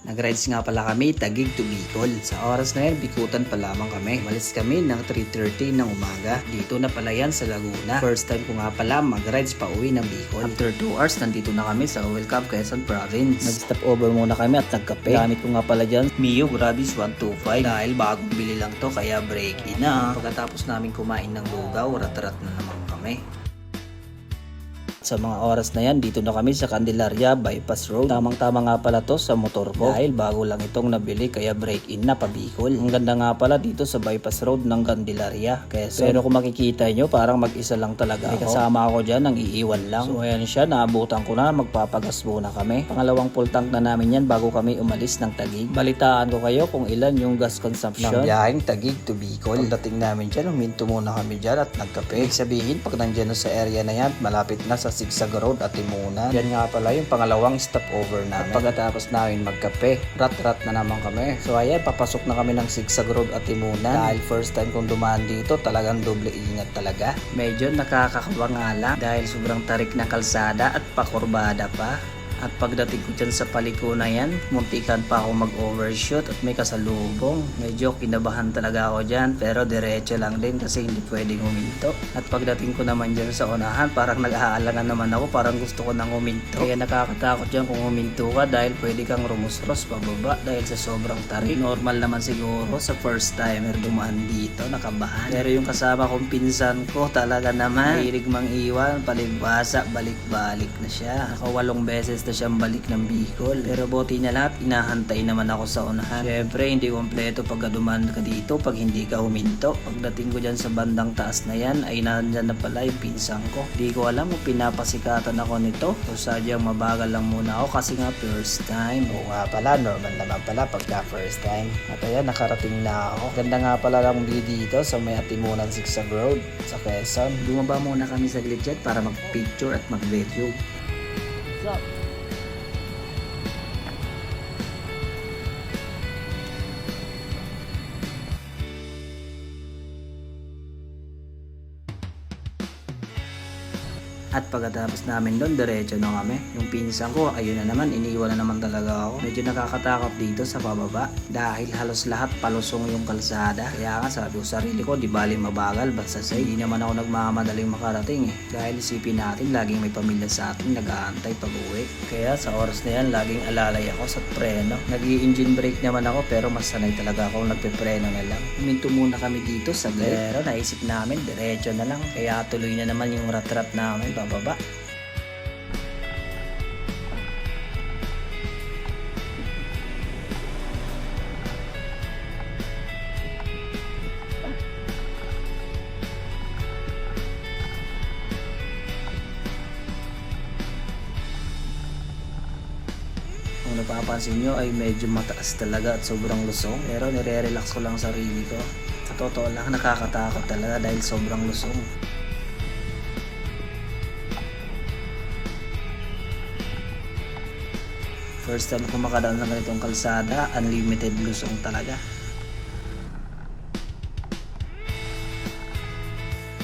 Nag-rides nga pala kami Taguig to Bicol. Sa oras na yan, bikutan pa lamang kami. Umalis kami ng 3:30 ng umaga. Dito na pala yan sa Laguna. First time ko nga pala mag-rides pa uwi ng Bicol. After 2 hours, nandito na kami sa Welcome Quezon Province. Nag-stop over muna kami at nagkape. Gamit ko nga pala dyan Mio Grabis 125. Dahil bagong bili lang to, kaya break in na. Pagkatapos namin kumain ng lugaw, rat-rat na naman kami. Sa mga oras na yan, dito na kami sa Candelaria Bypass Road. Tamang-tama nga pala to sa motor ko dahil bago lang itong nabili kaya break-in na pa Bicol. Ang ganda nga pala dito sa Bypass Road ng Candelaria. Pero kung makikita nyo, parang mag-isa lang talaga ako. May kasama ako dyan, nang iiwan lang. So ayan siya, naabutan ko na, magpapagas muna kami. Pangalawang full tank na namin yan bago kami umalis ng Taguig. Balitaan ko kayo kung ilan yung gas consumption ng biyaheng Taguig to Bicol. Pagdating namin dyan, huminto muna kami dyan at nagkape. Ibig sabihin, pag nandyan na sa area na yan, malapit na sa Sigsag Road at Timunan. Yan nga pala yung pangalawang stopover namin. At pagkatapos namin magkape, rat-rat na naman kami. So ayan, papasok na kami ng Sigsag Road at Timunan. Dahil first time kong dumaan dito, talagang doble ingat talaga. Medyo nakakakawa nga lang dahil sobrang tarik na kalsada at pakurbada pa. At pagdating ko dyan sa paliko na yan, muntikan pa ako mag-overshoot at may kasalubong. Medyo kinabahan talaga ako dyan, pero diretso lang din kasi hindi pwedeng huminto. At pagdating ko naman dyan sa unahan, parang nag-aalangan naman ako, parang gusto ko nang huminto. Kaya nakakatakot dyan kung huminto ka dahil pwede kang rumusros pababa dahil sa sobrang tarik. Normal naman siguro sa first timer dumaan dito, nakabahan. Pero yung kasama kong pinsan ko talaga naman, hilig mang iwan, palibasa, balik-balik na siya. Nakawalong beses na siyang balik ng Bicol. Pero buti na lahat, inahantay naman ako sa unahan. Syempre, hindi kompleto pag dumaan ka dito pag hindi ka huminto. Pagdating ko dyan sa bandang taas na yan, ay nandyan na pala yung pinsang ko. Hindi ko alam kung pinapasikatan ako nito o sadyang mabagal lang muna ako kasi nga first time. Oo nga pala, normal naman pala pagka first time. At ayan, nakarating na ako. Ganda nga pala lang dito sa may Atimunan Sigsag Road sa Quezon. Bumaba muna kami sa glitchet para mag-picture at mag-video. What's up? At pagkatapos namin doon, diretso na kami. Yung pinsan ko, ayun na naman, iniwan na naman talaga ako. Medyo nakakatakot dito sa pababa dahil halos lahat palusong yung kalsada. Kaya nga sabi ko sa sarili ko, di bali mabagal, basta say, hindi naman ako nagmamadaling makarating eh. Dahil isipin natin, laging may pamilya sa atin nag-aantay pag-uwi. Kaya sa oras na yan, laging alalay ako sa preno. Nag-i-engine brake naman ako pero mas sanay talaga ako nagpe-preno na lang. Huminto muna kami dito sa pero naisip namin, diretso na lang. Kaya tuloy na naman yung rat-rat namin bababa. Kung napapansin nyo ay medyo mataas talaga at sobrang lusong, pero nire-relax ko lang sarili ko. Sa totoo lang, nakakatakot talaga dahil sobrang lusong. First time ko makadaan sa ganitong kalsada, unlimited lusong talaga.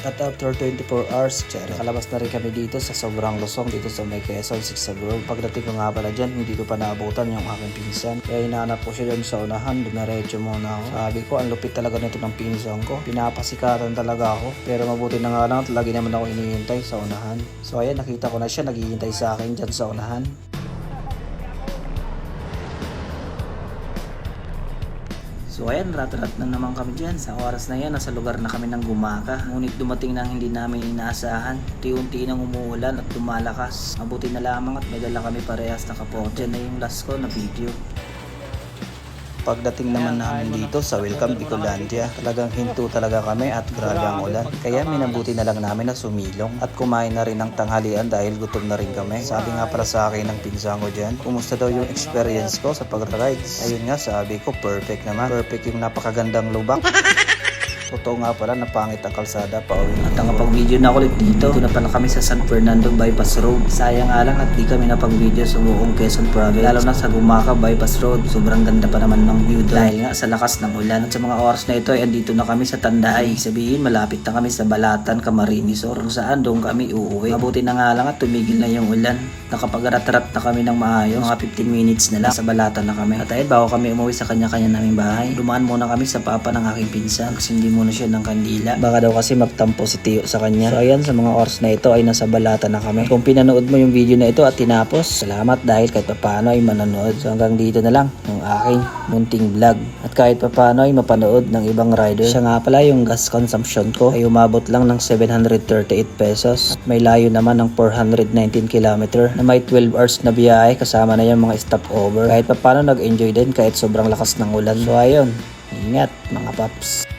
At after 24 hours, nakalabas na rin kami dito sa sobrang lusong dito sa may Quezon Sigsag Road. Pagdating ko nga pala dyan, hindi ko pa naabutan yung aking pinsan. Kaya hinahanap ko siya dyan sa unahan, dinaretso muna ako. Sabi ko, ang lupit talaga nito ng pinsan ko. Pinapasikatan talaga ako. Pero mabuti na nga lang at lagi naman ako inihintay sa unahan. So ayan, nakita ko na siya, naghihintay sa akin dyan sa unahan. So ayan, rat-rat na naman kami dyan. Sa oras na yan, nasa lugar na kami ng Gumaka. Ngunit dumating na hindi namin inaasahan. Unti-unti nang umuulan at lumalakas. Mabuti na lamang at may dala kami parehas na kapote. Dyan na yung last ko na video. Pagdating naman namin dito sa Welcome Bicolandia, talagang hinto talaga kami at grabe ang ulan. Kaya minabuti na lang namin na sumilong at kumain na rin ng tanghalian dahil gutom na rin kami. Sabi nga para sa akin ng pinsan ko dyan, kumusta daw yung experience ko sa pag-rides? Ayun nga, sabi ko perfect naman. Perfect yung napakagandang lubak. Totoo nga pala na pangit ang kalsada pa uwi. At nakapag-video na ulit dito. Ito na pala kami sa San Fernando Bypass Road. Sayang nga lang at di kami napag-video sa buong Quezon Province. Lalo na sa Gumaca Bypass Road. Sobrang ganda pa naman ng view doon. Dahil nga sa lakas ng ulan. At sa mga oras na ito ay andito na kami sa Tanday. Sabihin malapit na kami sa Balatan, Camarines Sur. Kung saan doon kami uuwi. Mabuti na nga lang at tumigil na yung ulan. Nakapag-rat-rat na kami ng maayos. Mga 15 minutes na lang sa Balatan na kami. At ayun, bago kami umuwi sa kanya-kanya naming bahay, dumaan muna kami sa papa ng aking pinsan kasi hindi muna siya ng kandila. Baka daw kasi magtampo si Tio sa kanya. So ayan, sa mga oras na ito ay nasa Balatan na kami. Kung pinanood mo yung video na ito at tinapos, salamat dahil kahit papaano ay manonood. So hanggang dito na lang yung aking munting vlog. At kahit papaano ay mapanood ng ibang rider. Siya nga pala yung gas consumption ko ay umabot lang ng 738 pesos. At may layo naman ng 419 km na may 12 hours na biyahe kasama na yung mga stopover. Kahit papaano nag-enjoy din kahit sobrang lakas ng ulan. So ayun, ingat mga paps.